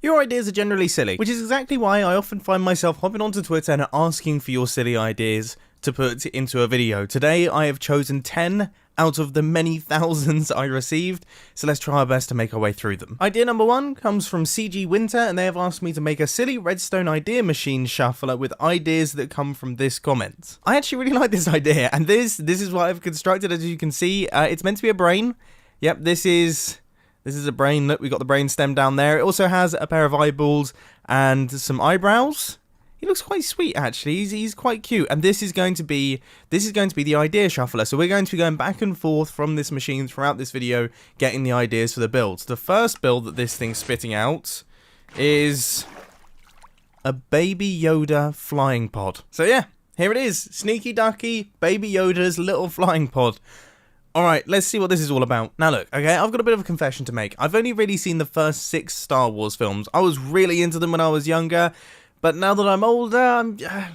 Your ideas are generally silly, which is exactly why I often find myself hopping onto Twitter and asking for your silly ideas to put into a video. Today I have chosen 10 out of the many thousands I received, so let's try our best to make our way through them. Idea number 1 comes from CG Winter, and they have asked me to make a silly redstone idea machine shuffler with ideas that come from this comment. I actually really like this idea, and this is what I've constructed. As you can see, it's meant to be a brain. Yep, this is a brain. Look, we got the brain stem down there. It also has a pair of eyeballs and some eyebrows. He looks quite sweet, actually. He's quite cute, and this is going to be the idea shuffler. So we're going to be going back and forth from this machine throughout this video, getting the ideas for the builds. The first build that this thing's spitting out is a Baby Yoda flying pod. So yeah, here it is, Sneaky Ducky, Baby Yoda's little flying pod. Alright, let's see what this is all about. Now look, okay, I've got a bit of a confession to make. I've only really seen the first 6 Star Wars films. I was really into them when I was younger. But now that I'm older, I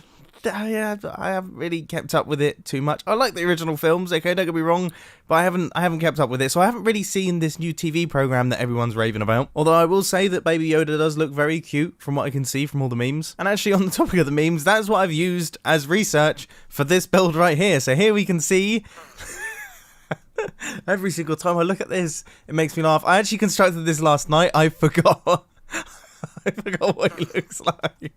haven't really kept up with it too much. I like the original films, okay, don't get me wrong, but I haven't kept up with it, so I haven't really seen this new TV program that everyone's raving about. Although I will say that Baby Yoda does look very cute from what I can see from all the memes. And actually, on the topic of the memes, that's what I've used as research for this build right here. So here we can see every single time I look at this, it makes me laugh. I actually constructed this last night. I forgot. I forgot what he looks like.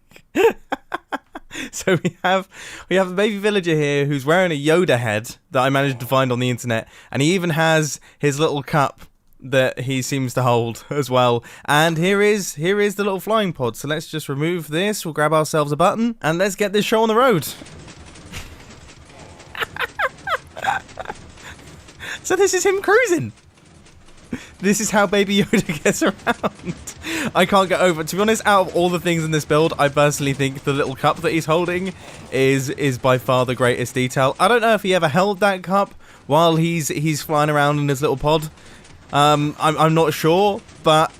So we have a baby villager here who's wearing a Yoda head that I managed to find on the internet, and he even has his little cup that he seems to hold as well. And here is the little flying pod. So let's just remove this. We'll grab ourselves a button and let's get this show on the road. So this is him cruising. This is how Baby Yoda gets around. I can't get over it. To be honest, out of all the things in this build, I personally think the little cup that he's holding is by far the greatest detail. I don't know if he ever held that cup while he's flying around in his little pod. I'm not sure, but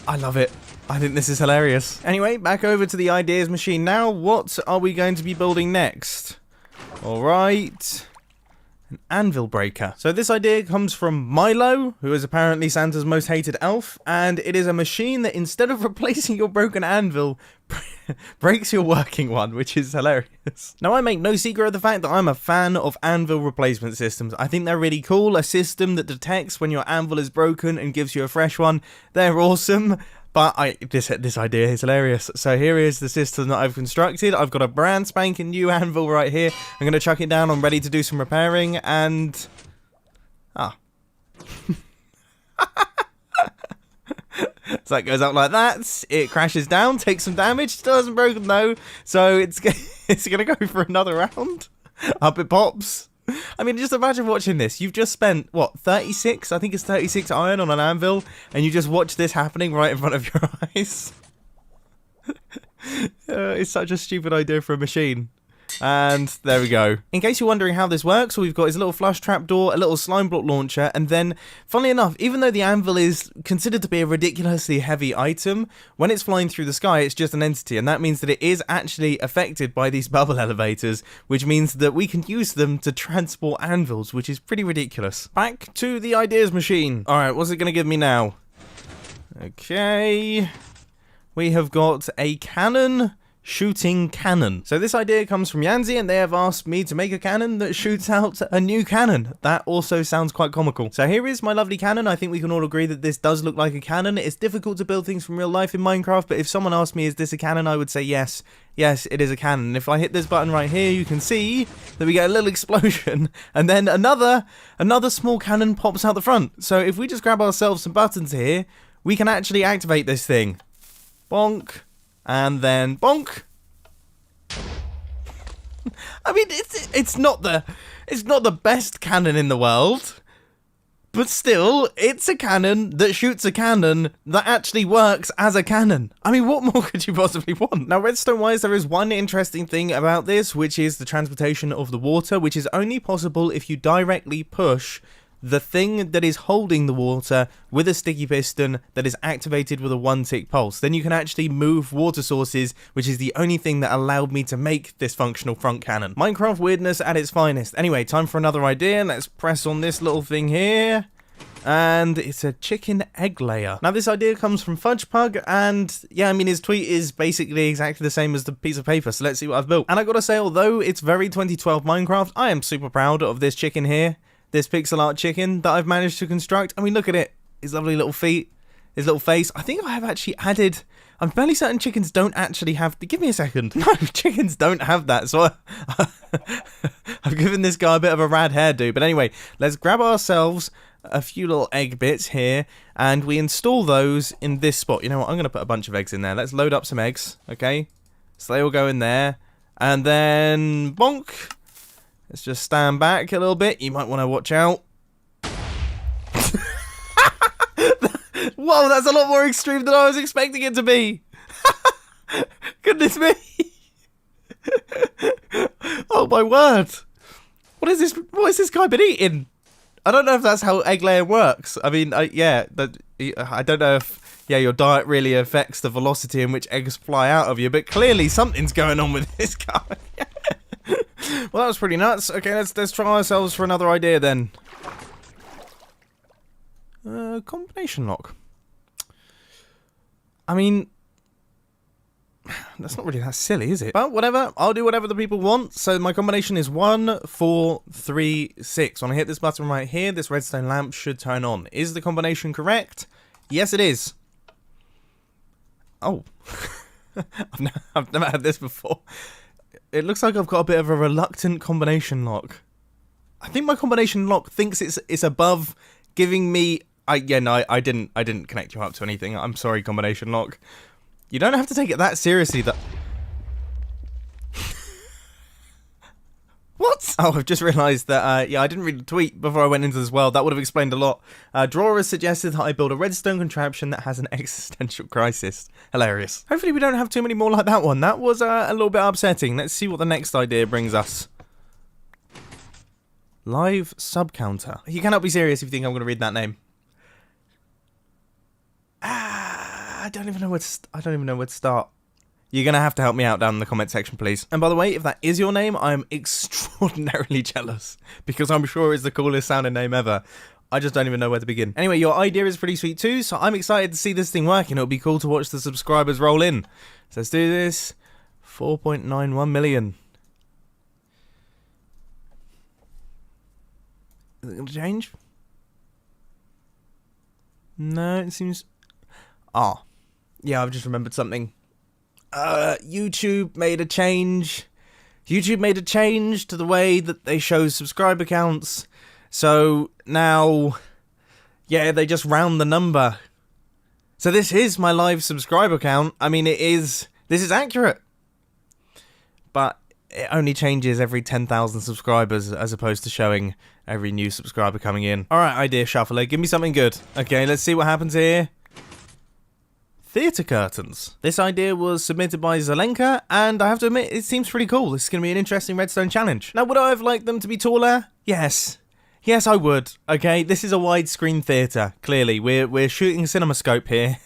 I love it. I think this is hilarious. Anyway, back over to the ideas machine now. What are we going to be building next? All right. An anvil breaker. So this idea comes from Milo, who is apparently Santa's most hated elf, and it is a machine that instead of replacing your broken anvil, breaks your working one, which is hilarious. Now, I make no secret of the fact that I'm a fan of anvil replacement systems. I think they're really cool. A system that detects when your anvil is broken and gives you a fresh one. They're awesome. But this idea is hilarious. So here is the system that I've constructed. I've got a brand spanking new anvil right here. I'm going to chuck it down. I'm ready to do some repairing, and so that goes up like that. It crashes down, takes some damage. Still hasn't broken though, so it's going to go for another round. Up it pops. I mean, just imagine watching this. You've just spent, what, 36? I think it's 36 iron on an anvil, and you just watch this happening right in front of your eyes. It's such a stupid idea for a machine. And there we go. In case you're wondering how this works, all we've got is a little flush trapdoor, a little slime block launcher, and then, funnily enough, even though the anvil is considered to be a ridiculously heavy item, when it's flying through the sky, it's just an entity, and that means that it is actually affected by these bubble elevators, which means that we can use them to transport anvils, which is pretty ridiculous. Back to the ideas machine. Alright, what's it going to give me now? Okay. We have got a cannon. Shooting cannon. So this idea comes from Yanzi, and they have asked me to make a cannon that shoots out a new cannon. That also sounds quite comical. So here is my lovely cannon. I think we can all agree that this does look like a cannon. It's difficult to build things from real life in Minecraft, but if someone asked me, is this a cannon, I would say yes. Yes, it is a cannon. If I hit this button right here, you can see that we get a little explosion, and then another small cannon pops out the front. So if we just grab ourselves some buttons here, we can actually activate this thing. Bonk. And then bonk. I mean, it's not the best cannon in the world, but still, it's a cannon that shoots a cannon that actually works as a cannon. I mean, what more could you possibly want? Now, redstone-wise, there is one interesting thing about this, which is the transportation of the water, which is only possible if you directly push the thing that is holding the water with a sticky piston that is activated with a 1-tick pulse. Then you can actually move water sources, which is the only thing that allowed me to make this functional front cannon. Minecraft weirdness at its finest. Anyway, time for another idea. Let's press on this little thing here. And it's a chicken egg layer. Now this idea comes from FudgePug, and yeah, I mean his tweet is basically exactly the same as the piece of paper, so let's see what I've built. And I gotta say, although it's very 2012 Minecraft, I am super proud of this chicken here. This pixel art chicken that I've managed to construct. I mean, look at it. His lovely little feet, his little face. I think I have actually added... I'm fairly certain chickens don't actually have... Give me a second. No, chickens don't have that, so I've given this guy a bit of a rad hairdo. But anyway, let's grab ourselves a few little egg bits here, and we install those in this spot. You know what? I'm going to put a bunch of eggs in there. Let's load up some eggs, okay? So they all go in there, and then bonk. Let's just stand back a little bit. You might want to watch out. Whoa, that's a lot more extreme than I was expecting it to be. Goodness me. Oh my word. What is this? What has this guy been eating? I don't know if that's how egg laying works. I mean, yeah, I don't know if your diet really affects the velocity in which eggs fly out of you, but clearly something's going on with this guy. Well, that was pretty nuts. Okay, let's try ourselves for another idea then. Combination lock. I mean, that's not really that silly, is it? But whatever, I'll do whatever the people want. So my combination is 1, 4, 3, 6. When I hit this button right here, this redstone lamp should turn on. Is the combination correct? Yes, it is. Oh. I've never had this before. It looks like I've got a bit of a reluctant combination lock. I think my combination lock thinks it's above giving me... I didn't connect you up to anything. I'm sorry, combination lock. You don't have to take it that seriously. What? Oh, I've just realised that, yeah, I didn't read the tweet before I went into this world. That would have explained a lot. Drawer has suggested that I build a redstone contraption that has an existential crisis. Hilarious. Hopefully we don't have too many more like that one. That was a little bit upsetting. Let's see what the next idea brings us. Live sub counter. You cannot be serious if you think I'm going to read that name. I don't even know where to start. You're going to have to help me out down in the comment section, please. And by the way, if that is your name, I'm extraordinarily jealous, because I'm sure it's the coolest sounding name ever. I just don't even know where to begin. Anyway, your idea is pretty sweet too, so I'm excited to see this thing working. It'll be cool to watch the subscribers roll in. So let's do this. 4.91 million. Is it going to change? No, it seems... Ah. Yeah, I've just remembered something. YouTube made a change. YouTube made a change to the way that they show subscriber counts. So now, yeah, they just round the number. So this is my live subscriber count. I mean, this is accurate. But it only changes every 10,000 subscribers as opposed to showing every new subscriber coming in. Alright, idea shuffler, give me something good. Okay, let's see what happens here. Theatre curtains. This idea was submitted by Zelenka, and I have to admit, it seems pretty cool. This is going to be an interesting redstone challenge. Now, would I have liked them to be taller? Yes. Yes, I would. Okay, this is a widescreen theatre, clearly. We're shooting CinemaScope here.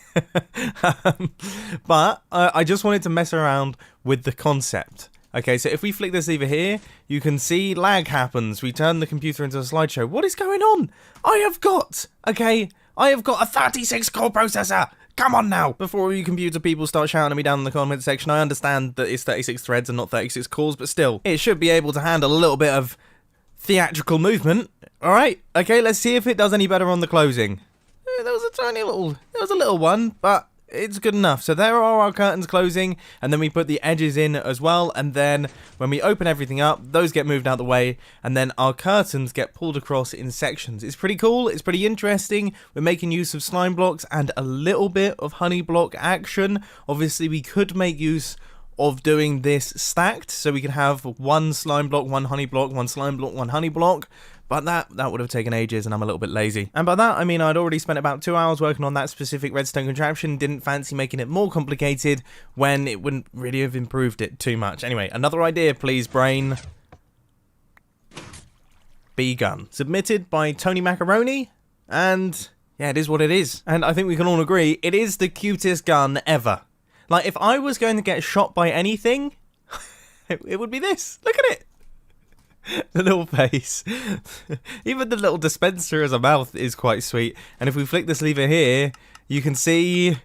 But I just wanted to mess around with the concept. Okay, so if we flick this lever here, you can see lag happens. We turn the computer into a slideshow. What is going on? I have got a 36-core processor. Come on now! Before you computer people start shouting at me down in the comment section, I understand that it's 36 threads and not 36 cores, but still, it should be able to handle a little bit of theatrical movement. Alright, okay, let's see if it does any better on the closing. There was a little one, but it's good enough. So there are our curtains closing, and then we put the edges in as well, and then when we open everything up, those get moved out the way, and then our curtains get pulled across in sections. It's pretty cool, it's pretty interesting. We're making use of slime blocks and a little bit of honey block action. Obviously, we could make use of doing this stacked, so we can have one slime block, one honey block, one slime block, one honey block. But that would have taken ages, and I'm a little bit lazy. And by that, I mean I'd already spent about 2 hours working on that specific redstone contraption, didn't fancy making it more complicated when it wouldn't really have improved it too much. Anyway, another idea, please, brain. Bee gun. Submitted by Tony Macaroni, and yeah, it is what it is. And I think we can all agree, it is the cutest gun ever. Like, if I was going to get shot by anything, it would be this. Look at it. The little face. Even the little dispenser as a mouth is quite sweet. And if we flick this lever here, you can see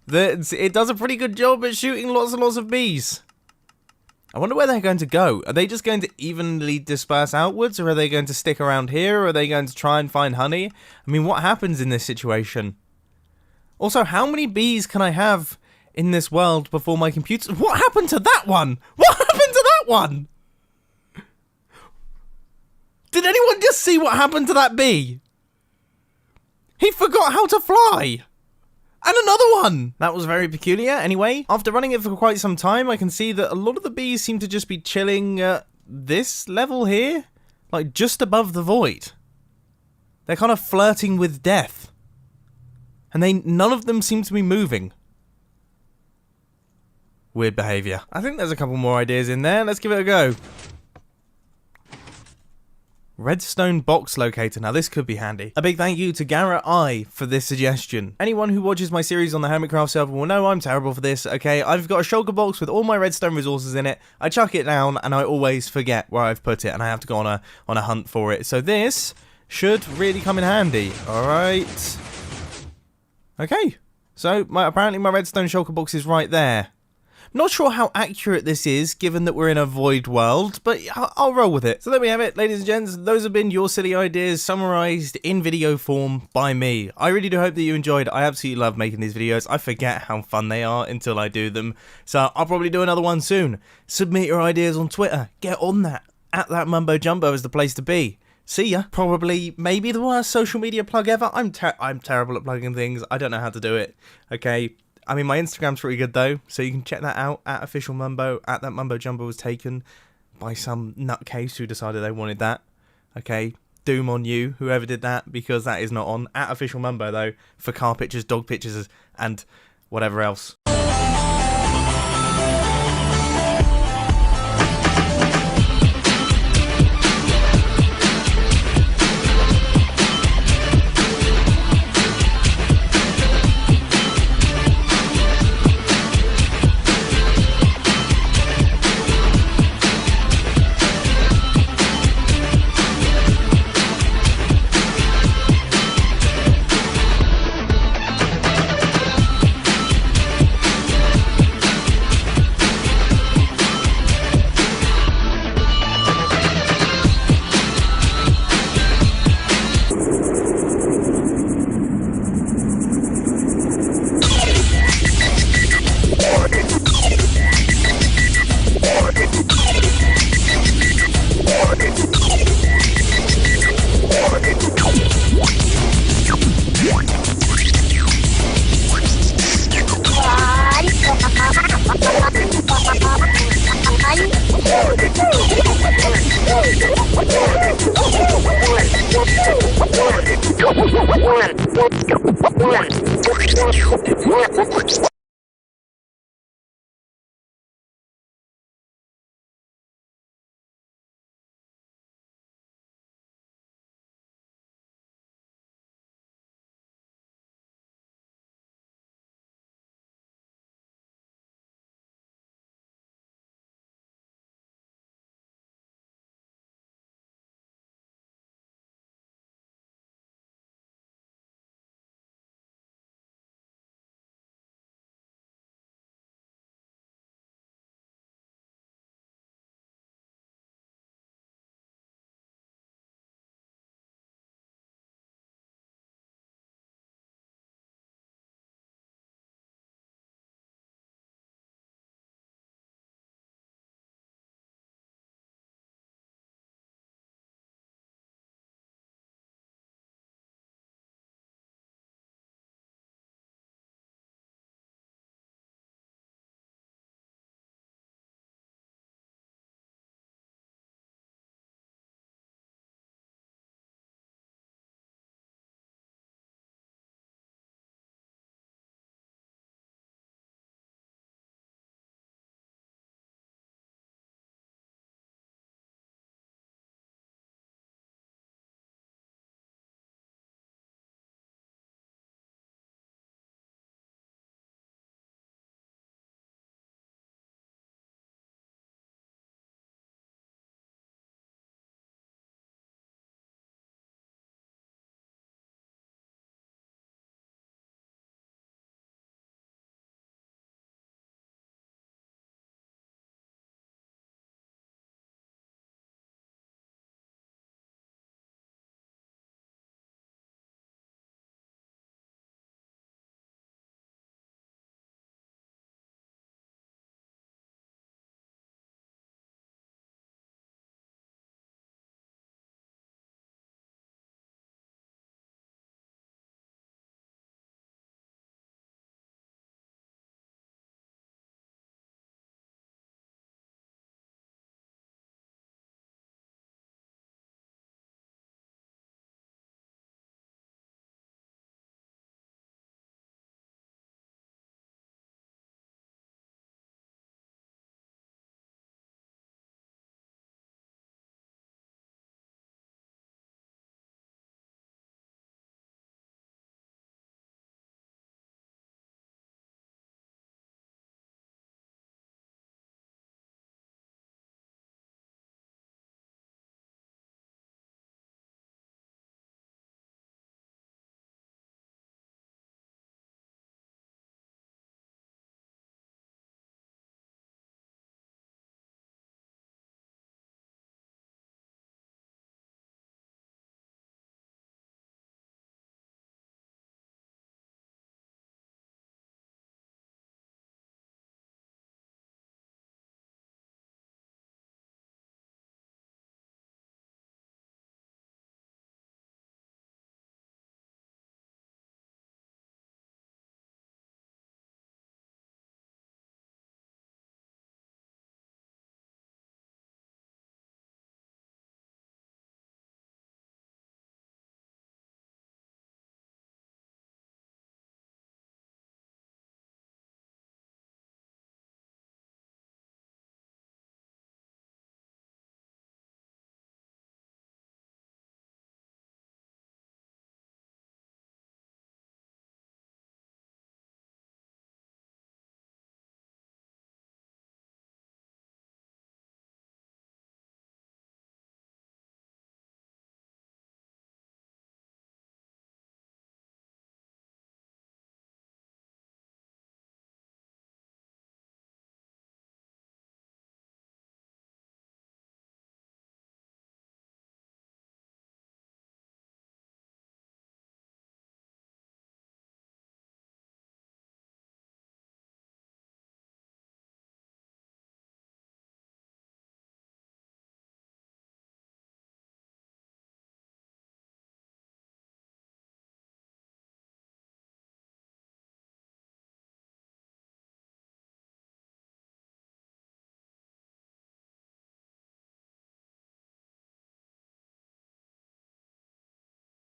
that it does a pretty good job at shooting lots and lots of bees. I wonder where they're going to go. Are they just going to evenly disperse outwards, or are they going to stick around here, or are they going to try and find honey? I mean, what happens in this situation? Also, how many bees can I have in this world before my computer... What happened to that one? What happened to that one? Did anyone just see what happened to that bee? He forgot how to fly! And another one! That was very peculiar. Anyway, after running it for quite some time, I can see that a lot of the bees seem to just be chilling at this level here. Like, just above the void. They're kind of flirting with death. And none of them seem to be moving. Weird behaviour. I think there's a couple more ideas in there. Let's give it a go. Redstone box locator. Now this could be handy. A big thank you to Garrett I for this suggestion. Anyone who watches my series on the Hermitcraft server will know I'm terrible for this, okay? I've got a shulker box with all my redstone resources in it. I chuck it down and I always forget where I've put it and I have to go on a hunt for it. So this should really come in handy. Alright. Okay. So apparently my redstone shulker box is right there. Not sure how accurate this is, given that we're in a void world, but I'll roll with it. So there we have it, ladies and gents. Those have been your silly ideas summarized in video form by me. I really do hope that you enjoyed. I absolutely love making these videos. I forget how fun they are until I do them. So I'll probably do another one soon. Submit your ideas on Twitter. Get on that. At that Mumbo Jumbo is the place to be. See ya. Probably, maybe the worst social media plug ever. I'm terrible at plugging things. I don't know how to do it. Okay. I mean, my Instagram's pretty good, though, so you can check that out, at official Mumbo. At that Mumbo Jumbo was taken by some nutcase who decided they wanted that. Okay, doom on you, whoever did that, because that is not on. At official Mumbo, though, for car pictures, dog pictures, and whatever else. One.